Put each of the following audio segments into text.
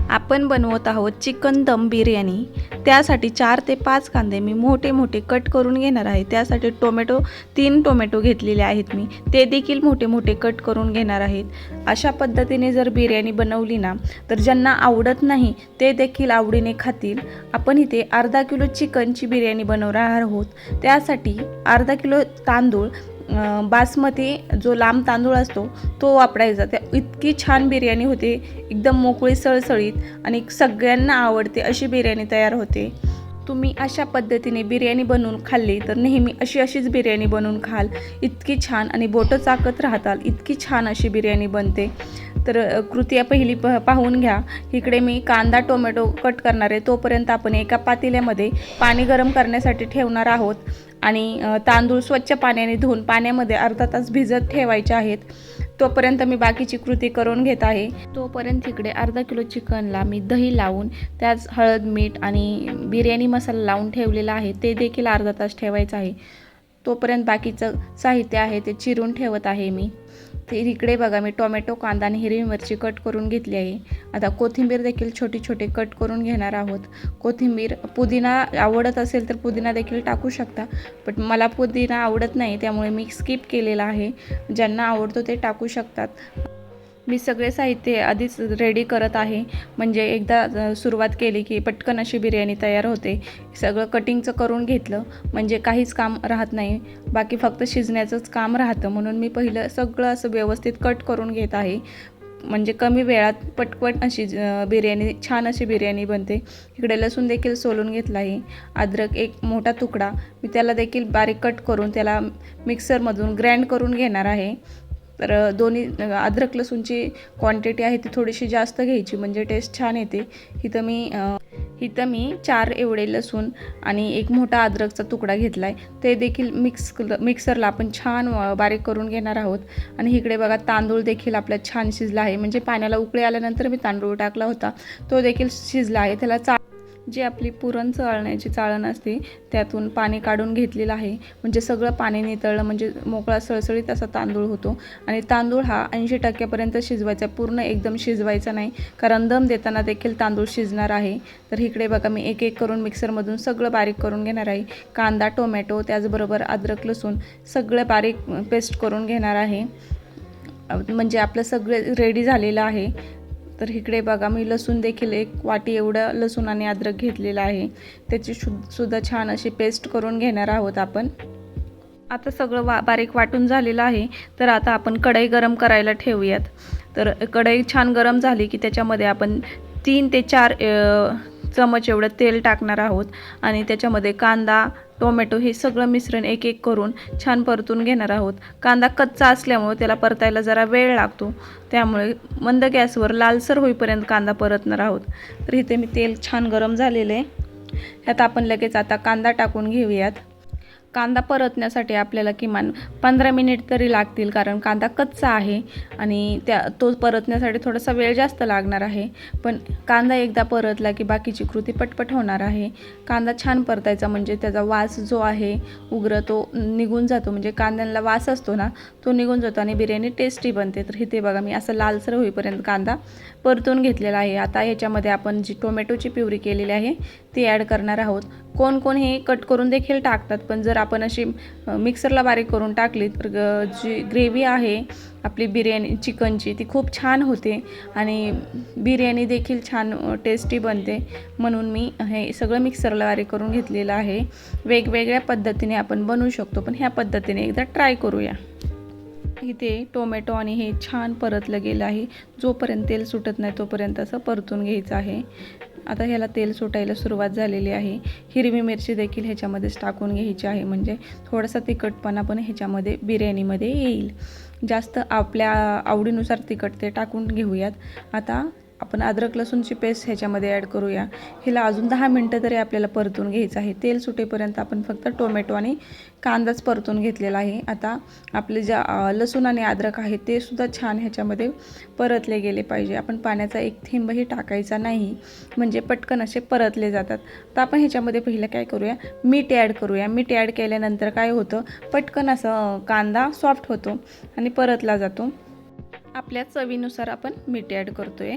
आपण बनवत आहोत चिकन दम बिर्याणी। त्यासाठी 4 ते 5 कांदे मी मोठे मोठे कट करून घेणार आहे। त्यासाठी 3 टोमॅटो घेतलेले आहेत मी, ते देखील मोठे मोठे कट करून घेणार आहेत। अशा पद्धतीने जर बिर्याणी बनवली ना तर ज्यांना आवडत नाही ते देखील आवडीने खातील। आपण इथे अर्धा किलो चिकनची बिर्याणी बनवणार आहोत। त्यासाठी अर्धा किलो तांदूळ, बासमती जो लांब तांदूळ असतो तो वापरायचा। त्या इतकी छान बिर्याणी होते, एकदम मोकळी सळसळीत आणि सगळ्यांना आवडते अशी बिर्याणी तयार होते। तुम्ही अशा पद्धतीने बिर्याणी बनवून खाल्ली तर नेहमी अशीच बिर्याणी बनवून खाल, इतकी छान आणि बोटं चाकत राहताल, इतकी छान अशी बिर्याणी बनते। तर कृती पहिली पाहून घ्या। इकडे मी कांदा टोमॅटो कट करणार आहे, तोपर्यंत आपण एका पातेल्यामध्ये पाणी गरम करण्यासाठी ठेवणार आहोत आणि तांदूळ स्वच्छ पाण्याने धुवून पाण्यामध्ये अर्धा तास भिजत ठेवायचे आहेत। तोपर्यंत मी बाकीची कृती करून घेत आहे। तोपर्यंत इकडे अर्धा किलो चिकनला मी दही लावून त्यात हळद मीठ आणि बिर्याणी मसाला लावून ठेवलेला आहे, ते देखील अर्धा तास ठेवायचं आहे। तोपर्यंत बाकीचं साहित्य आहे ते चिरून ठेवत आहे मी। ते इकडे बघा मी टोमॅटो, कांदा आणि हिरवी मिरची कट करून घेतली आहे। आता कोथिंबीर देखील छोटी छोटी कट करून घेणार आहोत। कोथिंबीर, पुदिना आवडत असेल तर पुदिना देखील टाकू शकता, पण मला पुदिना आवडत नाही त्यामुळे मी स्किप केलेला आहे। ज्यांना आवडतो ते टाकू शकतात। मी सगळे साहित्य आधीच रेडी करत आहे, म्हणजे एकदा सुरुवात केली की पटकन अशी बिर्याणी तयार होते। सगळं कटिंगचं करून घेतलं म्हणजे काहीच काम राहत नाही, बाकी फक्त शिजण्याचंच काम राहतं। म्हणून मी पहिलं सगळं असं व्यवस्थित कट करून घेत आहे, म्हणजे कमी वेळात पटपट अशी बिर्याणी, छान अशी बिर्याणी बनते। इकडे लसूण देखील सोलून घेतला आहे। अद्रक एक मोठा तुकडा मी त्याला देखील बारीक कट करून त्याला मिक्सरमधून ग्राइंड करून घेणार आहे। तर दोन्ही अद्रक लसूणची क्वांटिटी आहे ती थोडीशी जास्त घ्यायची, म्हणजे टेस्ट छान येते। इथं मी 4 एवढे लसूण आणि एक मोठा अद्रकचा तुकडा घेतला आहे, ते देखील मिक्सरला आपण छान बारीक करून घेणार आहोत। आणि इकडे बघा तांदूळ देखील आपला छान शिजला आहे, म्हणजे पाण्याला उकळी आल्यानंतर मी तांदूळ टाकला होता, तो देखील शिजला आहे। त्याला जी आपली पुरण चाळण्याची चाळण असते त्यातून पाणी काढून घेतलेलं आहे, म्हणजे सगळं पाणी नितळलं म्हणजे मोकळा सळसळीत असा तांदूळ होतो। आणि तांदूळ हा 80% शिजवायचा, पूर्ण एकदम शिजवायचा नाही, कारण दम देताना देखील तांदूळ शिजणार आहे। तर इकडे बघा मी एक एक करून मिक्सरमधून सगळं बारीक करून घेणार आहे। कांदा टोमॅटो त्याचबरोबर अद्रक लसूण सगळं बारीक पेस्ट करून घेणार आहे, म्हणजे आपलं सगळं रेडी झालेलं आहे। तर इकडे बघा मी लसूण देखील 1 वाटी एवढं लसूण आणि अद्रक घेतलेलं आहे, त्याची सुद्धा छान अशी पेस्ट करून घेणार आहोत आपण। आता सगळं बारीक वाटून झालेलं आहे, तर आता आपण कढई गरम करायला ठेवूयात। तर कढई छान गरम झाली की त्याच्यामध्ये आपण 3 ते 4 चमच एवढं तेल टाकणार आहोत आणि त्याच्यामध्ये कांदा टोमॅटो हे सगळं मिश्रण एक एक करून छान परतून घेणार आहोत। कांदा कच्चा असल्यामुळे त्याला परतायला जरा वेळ लागतो, त्यामुळे मंद गॅसवर लालसर होईपर्यंत कांदा परतणार आहोत। तर इथे मी तेल छान गरम झालेलं आहे, ह्यात आपण लगेच आता कांदा टाकून घेऊयात। कांदा परतण्यासाठी आपल्याला किमान 15 मिनिट तरी लागतील, कारण कांदा कच्चा आहे आणि तो परतण्यासाठी थोडासा वेळ जास्त लागणार आहे। पण कांदा एकदा परतला की बाकीची कृती पटपट होणार आहे। कांदा छान परतायचा, म्हणजे त्याचा वास जो आहे उग्र तो निघून जातो, म्हणजे कांद्याला वास असतो ना तो निघून जातो आणि बिर्याणी टेस्टी बनते। तर इथे बघा मी असं लालसर होईपर्यंत कांदा परतून घेतलेला आहे। आता ह्याच्यामध्ये आपण जी टोमॅटोची प्युरी केलेली आहे ती ॲड करणार आहोत। कोण हे कट करून देखील टाकतात, पण जर आपण अशी मिक्सरला बारीक करून टाकली तर जी ग्रेव्ही आहे आपली बिर्याणी चिकनची ती खूप छान होते आणि बिर्याणी देखील छान टेस्टी बनते। म्हणून मी हे सगळं मिक्सरला बारीक करून घेतलेलं आहे। वेगवेगळ्या पद्धतीने आपण बनवू शकतो, पण ह्या पद्धतीने एकदा ट्राय करूया। इथे टोमॅटो आणि हे छान परतलं गेलं आहे, जोपर्यंत तेल सुटत नाही तोपर्यंत असं परतून घ्यायचं आहे। आता ह्याला तेल सुटायला सुरुवात झालेली आहे। हिरवी मिरची देखील ह्याच्यामध्येच टाकून घ्यायची आहे, म्हणजे थोडासा तिखटपणा पण ह्याच्यामध्ये बिर्याणीमध्ये येईल। जास्त आपल्या आवडीनुसार तिखट ते टाकून घेऊयात। आता आपण अद्रक लसूणची पेस्ट ह्याच्यामध्ये ॲड करूया। हिला अजून 10 मिनटं तरी आपल्याला परतून घ्यायचं आहे। तेल सुटेपर्यंत आपण फक्त टोमॅटो आणि कांदाच परतून घेतलेला आहे। आता आपले ज्या लसूण आणि अद्रक आहे ते सुद्धा छान ह्याच्यामध्ये परतले गेले पाहिजे। आपण पाण्याचा एक थेंबही टाकायचा नाही, म्हणजे पटकन असे परतले जातात। तर आपण ह्याच्यामध्ये पहिलं काय करूया, मीठ ॲड करूया। मीठ ॲड केल्यानंतर काय होतं, पटकन असं कांदा सॉफ्ट होतो आणि परतला जातो। आपल्या चवीनुसार आपण मीठ ॲड करतोय।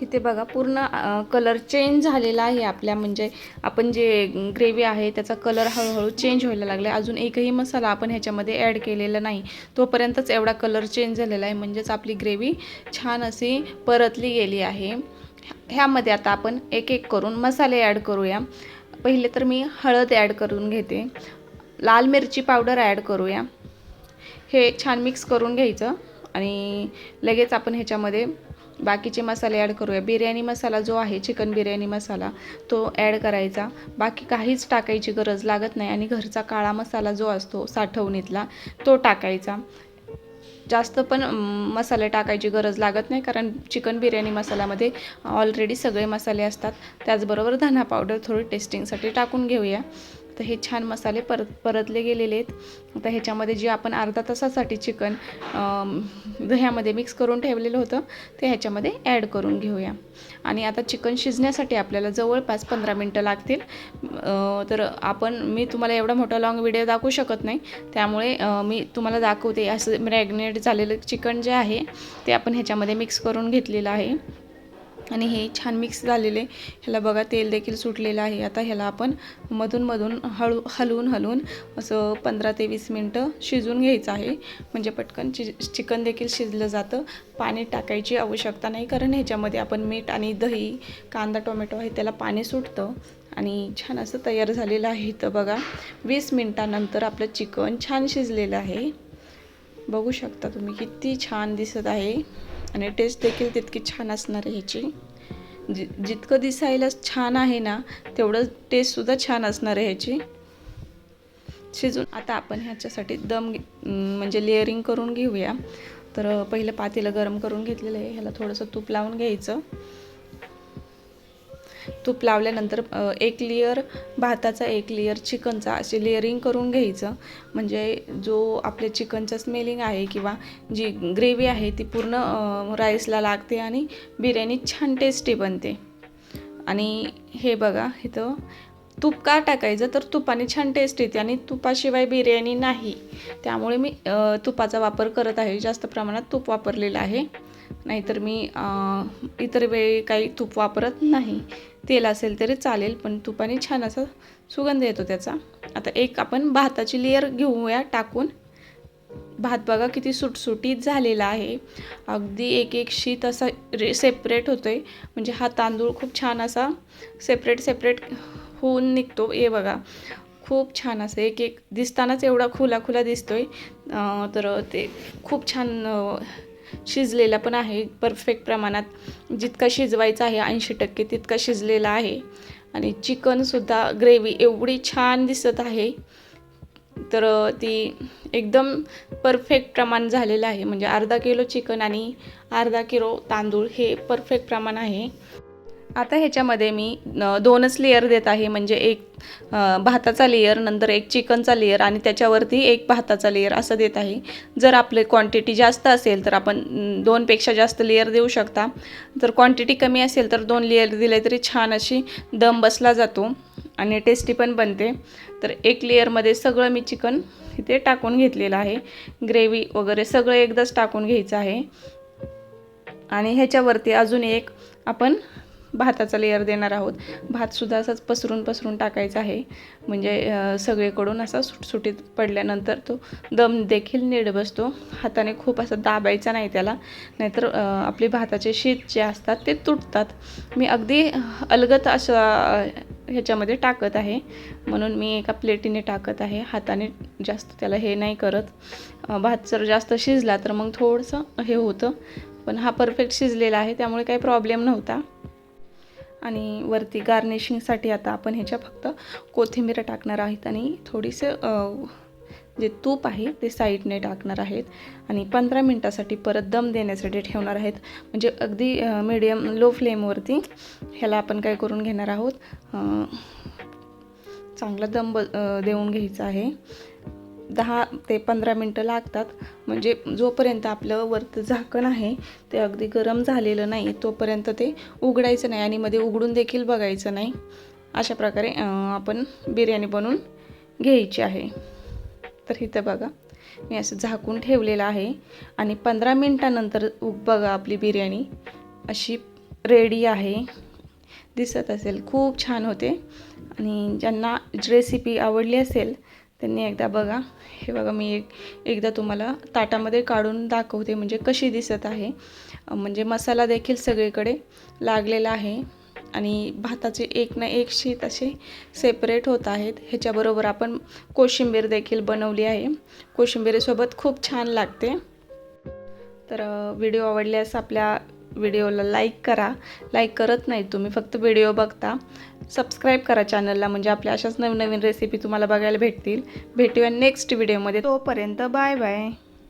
इथे बघा पूर्ण कलर चेंज झालेला आहे आपल्या, म्हणजे आपण जे ग्रेव्ही आहे त्याचा कलर हळूहळू चेंज व्हायला लागला. अजून एकही मसाला आपण ह्याच्यामध्ये ॲड केलेला नाही, तोपर्यंतच एवढा कलर चेंज झालेला आहे. म्हणजेच आपली ग्रेव्ही छान अशी परतली गेली आहे. ह्यामध्ये आता आपण एक एक करून मसाले ॲड करूया. पहिले तर मी हळद ॲड करून घेते, लाल मिरची पावडर ॲड करूया. हे छान मिक्स करून घ्यायचं आणि लगेच आपण ह्याच्यामध्ये बाकीचे मसाले ॲड करूया. बिर्याणी मसाला जो आहे, चिकन बिर्याणी मसाला, तो ॲड करायचा. बाकी काहीच टाकायची गरज लागत नाही. आणि घरचा काळा मसाला जो असतो साठवणीतला, तो टाकायचा. जास्त पण मसाले टाकायची गरज लागत नाही, कारण चिकन बिर्याणी मसाल्यामध्ये ऑलरेडी सगळे मसाले असतात. त्याचबरोबर धना पावडर थोडी टेस्टिंगसाठी टाकून घेऊया. तर हे छान मसाले परतले गेलेले आहेत. आता ह्याच्यामध्ये जे आपण अर्धा तासासाठी चिकन दह्यामध्ये मिक्स करून ठेवलेलं होतं ते ह्याच्यामध्ये ॲड करून घेऊया. आणि आता चिकन शिजण्यासाठी आपल्याला जवळपास 15 मिनटं लागतील. तर मी तुम्हाला एवढा मोठा लॉंग व्हिडिओ दाखवू शकत नाही, त्यामुळे मी तुम्हाला दाखवते. असं मॅरिनेट झालेलं चिकन जे आहे ते आपण ह्याच्यामध्ये मिक्स करून घेतलेलं आहे. आणि हे छान मिक्स झालेले, ह्याला बघा तेल देखील सुटलेलं आहे. आता ह्याला आपण मधून हलवून असं 15 ते 20 मिनटं शिजून घ्यायचं आहे. म्हणजे पटकन चिकन देखील शिजलं जातं. पाणी टाकायची आवश्यकता नाही, कारण ह्याच्यामध्ये आपण मीठ आणि दही, कांदा, टोमॅटो आहे त्याला पाणी सुटतं. आणि छान असं तयार झालेलं आहे. तर बघा 20 मिनटानंतर आपलं चिकन छान शिजलेलं आहे. बघू शकता तुम्ही किती छान दिसत आहे. आणि टेस्ट देखील तितकी छान असणार आहे ह्याची. जितकं दिसायला छान आहे ना, तेवढं टेस्टसुद्धा छान असणार आहे ह्याची. शिजून आता आपण ह्याच्यासाठी म्हणजे लेअरिंग करून घेऊया. तर पहिलं पातेलं गरम करून घेतलेलं आहे. ह्याला थोडंसं तूप लावून घ्यायचं. तूप लावल्यानंतर एक लेयर भाताचा, एक लेयर चिकनचा, असे लेअरिंग करून घ्यायचं. म्हणजे जो आपल्या चिकनचा स्मेलिंग आहे किंवा जी ग्रेव्ही आहे ती पूर्ण राईसला लागते आणि बिर्याणी छान टेस्टी बनते. आणि हे बघा, इथं तूप का टाकायचं, तर तुपाने छान टेस्ट येते आणि तुपाशिवाय बिर्याणी नाही. त्यामुळे मी तुपाचा वापर करत आहे. जास्त प्रमाणात तूप वापरलेलं आहे. नाहीतर मी इतर वेळी काही तूप वापरत नाही. तेल असेल तरी चालेल, पण तुपाने छान असा सुगंध येतो त्याचा. आता एक आपण भाताची लेअर घेऊया टाकून. भात बघा किती सुटसुटीत झालेला आहे. अगदी एक शीत असा सेपरेट होतोय. म्हणजे हा तांदूळ खूप छान असा सेपरेट होऊन निघतो. हे बघा खूप छान असं एक दिसतानाच एवढा खुला दिसतोय. तर ते खूप छान शिजलेला पण आहे. परफेक्ट प्रमाणात जितका शिजवायचा आहे 80% तितका शिजलेला आहे. आणि चिकनसुद्धा ग्रेव्ही एवढी छान दिसत आहे. तर ती एकदम परफेक्ट प्रमाण झालेलं आहे. म्हणजे अर्धा किलो चिकन आणि अर्धा किलो तांदूळ हे परफेक्ट प्रमाण आहे. आता ह्याच्यामध्ये मी 2च लेअर देत आहे. म्हणजे एक भाताचा लेअर, नंतर एक चिकनचा लेअर आणि त्याच्यावरती एक भाताचा लेअर असं देत आहे. जर आपली क्वांटिटी जास्त असेल तर आपण 2पेक्षा जास्त लेअर देऊ शकता. जर क्वांटिटी कमी असेल तर 2 लेअर दिले तरी छान अशी दम बसला जातो आणि टेस्टी पण बनते. तर एक लेअरमध्ये सगळं मी चिकन इथे टाकून घेतलेलं आहे. ग्रेव्ही वगैरे सगळं एकदाच टाकून घ्यायचं आहे. आणि ह्याच्यावरती अजून एक आपण भाताचा लेअर देणार आहोत. भातसुद्धा असाच पसरून टाकायचा आहे. म्हणजे सगळीकडून असा सुटसुटीत पडल्यानंतर तो दम देखील नीट बसतो. हाताने खूप असं दाबायचा नाही त्याला, नाहीतर आपले भाताचे शीत जे असतात ते तुटतात. मी अगदी अलगद असं ह्याच्यामध्ये टाकत आहे, म्हणून मी एका प्लेटीने टाकत आहे. हाताने जास्त त्याला हे नाही करत. भात जर जास्त शिजला तर मग थोडंसं हे होतं, पण हा परफेक्ट शिजलेला आहे त्यामुळे काही प्रॉब्लेम नव्हता. आणि वरती गार्निशिंगसाठी आता आपण ह्याच्या फक्त कोथिंबीर टाकणार आहेत आणि थोडीसं जे तूप आहे ते साईडने टाकणार आहेत. आणि 15 मिनटासाठी परत दम देण्यासाठी ठेवणार आहेत. म्हणजे अगदी मीडियम लो फ्लेमवरती ह्याला आपण काय करून घेणार आहोत, चांगला दम देऊन घ्यायचा आहे. 10 ते 15 मिनटं लागतात. म्हणजे जोपर्यंत आपलं वरचं झाकण आहे ते अगदी गरम झालेलं नाही तोपर्यंत ते उघडायचं नाही आणि मध्ये उघडून देखील बघायचं नाही. अशा प्रकारे आपण बिर्याणी बनवून घ्यायची आहे. तर इथं बघा मी असं झाकून ठेवलेलं आहे आणि 15 मिनटानंतर बघा आपली बिर्याणी अशी रेडी आहे. दिसत असेल, खूप छान होते. आणि ज्यांना रेसिपी आवडली असेल त्यांनी एकदा बघा. हे बघा, मी एकदा तुम्हाला ताटामध्ये काढून दाखवते म्हणजे कशी दिसत आहे. म्हणजे मसाला देखील सगळीकडे लागलेला आहे आणि भाताचे एक ना एक शीत असे सेपरेट होत आहेत. ह्याच्याबरोबर आपण कोशिंबीर देखील बनवली आहे. कोशिंबीरीसोबत खूप छान लागते. तर व्हिडिओ आवडल्यास आपल्या व्हिडिओला लाईक करा. लाईक करत नाही तुम्ही, फक्त व्हिडिओ बघता. सबस्क्राईब करा चॅनलला, म्हणजे आपल्या अशाच नवीन नवीन रेसिपी तुम्हाला बघायला भेटतील. भेटूया नेक्स्ट व्हिडिओमध्ये. तोपर्यंत बाय बाय.